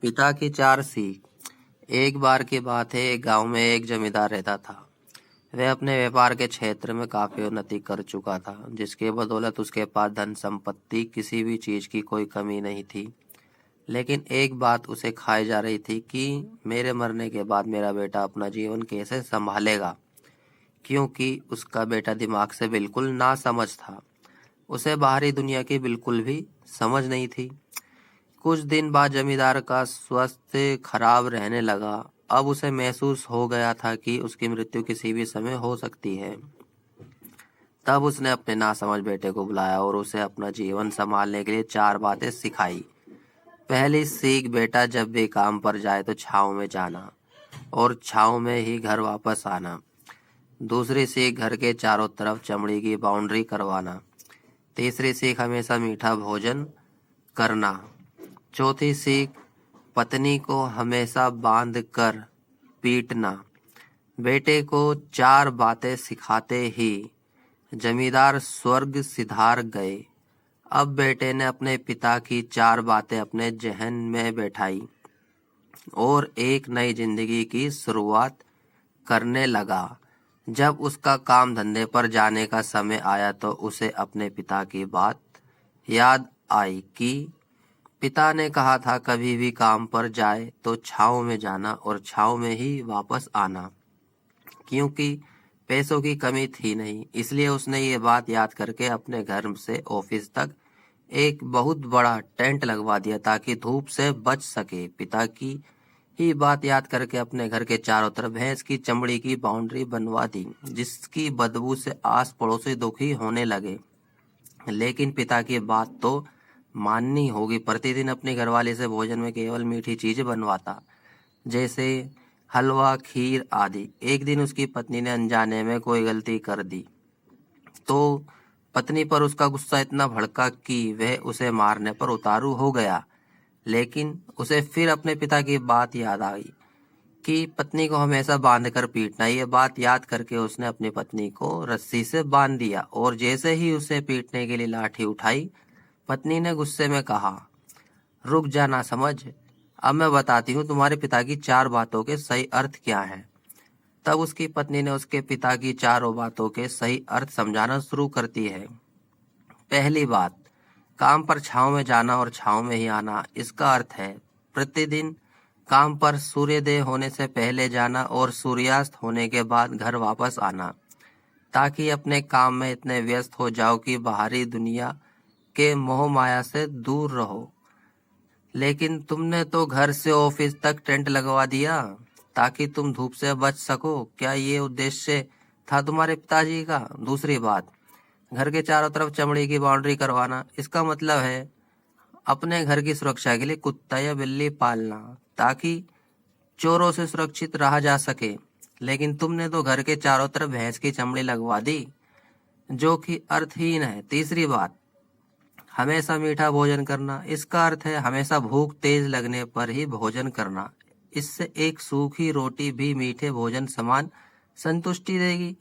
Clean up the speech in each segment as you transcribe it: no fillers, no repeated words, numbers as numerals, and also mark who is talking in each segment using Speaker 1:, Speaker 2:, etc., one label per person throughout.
Speaker 1: पिता की चार सीख। एक बार की बात है, एक गांव में एक जमींदार रहता था। वह अपने व्यापार के क्षेत्र में काफी उन्नति कर चुका था, जिसके बदौलत उसके पास धन संपत्ति किसी भी चीज की कोई कमी नहीं थी। लेकिन एक बात उसे खाई जा रही थी कि मेरे मरने के बाद मेरा बेटा अपना जीवन कैसे संभालेगा, क्योंकि उसका बेटा दिमाग से बिल्कुल नासमझ था। उसे बाहरी दुनिया की बिल्कुल भी समझ नहीं थी। कुछ दिन बाद जमींदार का स्वास्थ्य खराब रहने लगा। अब उसे महसूस हो गया था कि उसकी मृत्यु किसी भी समय हो सकती है। तब उसने अपने नासमझ बेटे को बुलाया और उसे अपना जीवन संभालने के लिए चार बातें सिखाई। पहली सीख, बेटा जब भी काम पर जाए तो छांव में जाना और छांव में ही घर वापस आना। दूसरी सीख, घर के चारों तरफ चमड़ी की बाउंड्री करवाना। तीसरी सीख, हमेशा मीठा भोजन करना। चौथी सीख, पत्नी को हमेशा बांध कर पीटना। बेटे को चार बातें सिखाते ही जमींदार स्वर्ग सिधार गए। अब बेटे ने अपने पिता की चार बातें अपने जहन में बैठाई और एक नई जिंदगी की शुरुआत करने लगा। जब उसका काम धंधे पर जाने का समय आया तो उसे अपने पिता की बात याद आई कि पिता ने कहा था कभी भी काम पर जाए तो छांव में जाना और छांव में ही वापस आना। क्योंकि पैसों की कमी थी नहीं, इसलिए उसने ये बात याद करके अपने घर से ऑफिस तक एक बहुत बड़ा टेंट लगवा दिया ताकि धूप से बच सके। पिता की ही बात याद करके अपने घर के चारों तरफ भैंस की चमड़ी की बाउंड्री बनवा दी, जिसकी बदबू से आस पड़ोसी दुखी होने लगे। लेकिन पिता की बात तो माननी होगी। प्रतिदिन अपनी घरवाली से भोजन में केवल मीठी चीजें बनवाता, जैसे हलवा, खीर आदि। एक दिन उसकी पत्नी ने अनजाने में कोई गलती कर दी तो पत्नी पर उसका गुस्सा इतना भड़का कि वह उसे मारने पर उतारू हो गया। लेकिन उसे फिर अपने पिता की बात याद आई कि पत्नी को हमेशा बांध कर पीटना। ये बात याद करके उसने अपनी पत्नी को रस्सी से बांध दिया और जैसे ही उसे पीटने के लिए लाठी उठाई, पत्नी ने गुस्से में कहा, रुक जा ना समझ, अब मैं बताती हूँ तुम्हारे पिता की चार बातों के सही अर्थ क्या हैं। तब उसकी पत्नी ने उसके पिता की चारों बातों के सही अर्थ समझाना शुरू करती है। पहली बात, काम पर छांव में जाना और छांव में ही आना। इसका अर्थ है प्रतिदिन काम पर सूर्योदय होने से पहले जाना और सूर्यास्त होने के बाद घर वापस आना, ताकि अपने काम में इतने व्यस्त हो जाओ कि बाहरी दुनिया के मोह माया से दूर रहो। लेकिन तुमने तो घर से ऑफिस तक टेंट लगवा दिया ताकि तुम धूप से बच सको। क्या ये उद्देश्य था तुम्हारे पिताजी का? दूसरी बात, घर के चारों तरफ चमड़ी की बाउंड्री करवाना। इसका मतलब है अपने घर की सुरक्षा के लिए कुत्ता या बिल्ली पालना ताकि चोरों से सुरक्षित रहा जा सके। लेकिन तुमने तो घर के चारों तरफ भैंस की चमड़ी लगवा दी, जो कि अर्थहीन है। तीसरी बात, हमेशा मीठा भोजन करना। इसका अर्थ है हमेशा भूख तेज लगने पर ही भोजन करना। इससे एक सूखी रोटी भी मीठे भोजन समान संतुष्टि देगी।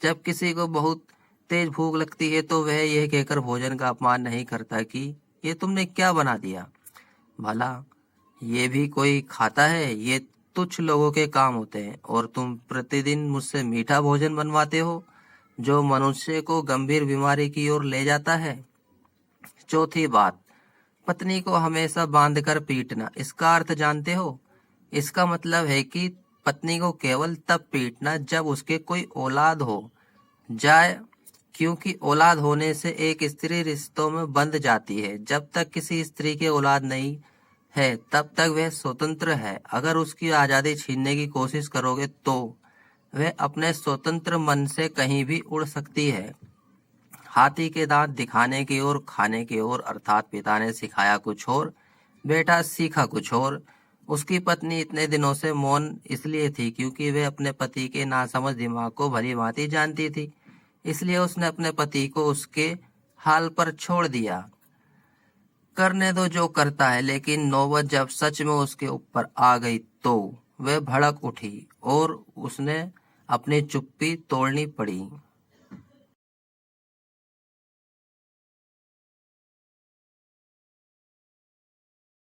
Speaker 1: जब किसी को बहुत तेज भूख लगती है तो वह यह कहकर भोजन का अपमान नहीं करता कि ये तुमने क्या बना दिया, भला ये भी कोई खाता है? ये तुच्छ लोगों के काम होते हैं और तुम प्रतिदिन मुझसे मीठा भोजन बनवाते हो जो मनुष्य को गंभीर बीमारी की ओर ले जाता है। चौथी बात, पत्नी को हमेशा बांध कर पीटना। इसका अर्थ जानते हो? इसका मतलब है कि पत्नी को केवल तब पीटना जब उसके कोई औलाद हो जाए, क्योंकि औलाद होने से एक स्त्री रिश्तों में बंध जाती है। जब तक किसी स्त्री के औलाद नहीं है तब तक वह स्वतंत्र है। अगर उसकी आजादी छीनने की कोशिश करोगे तो वह अपने स्वतंत्र मन से कहीं भी उड़ सकती है। हाथी के दांत दिखाने की ओर, खाने की ओर। अर्थात पिता ने सिखाया कुछ और, बेटा सीखा कुछ और। उसकी पत्नी इतने दिनों से मौन इसलिए थी क्योंकि वह अपने पति के नासमझ दिमाग को भली भांति जानती थी। इसलिए उसने अपने पति को उसके हाल पर छोड़ दिया, करने दो जो करता है। लेकिन नौबत जब सच में उसके ऊपर आ गई तो वह भड़क उठी और उसने अपनी चुप्पी तोड़नी पड़ी।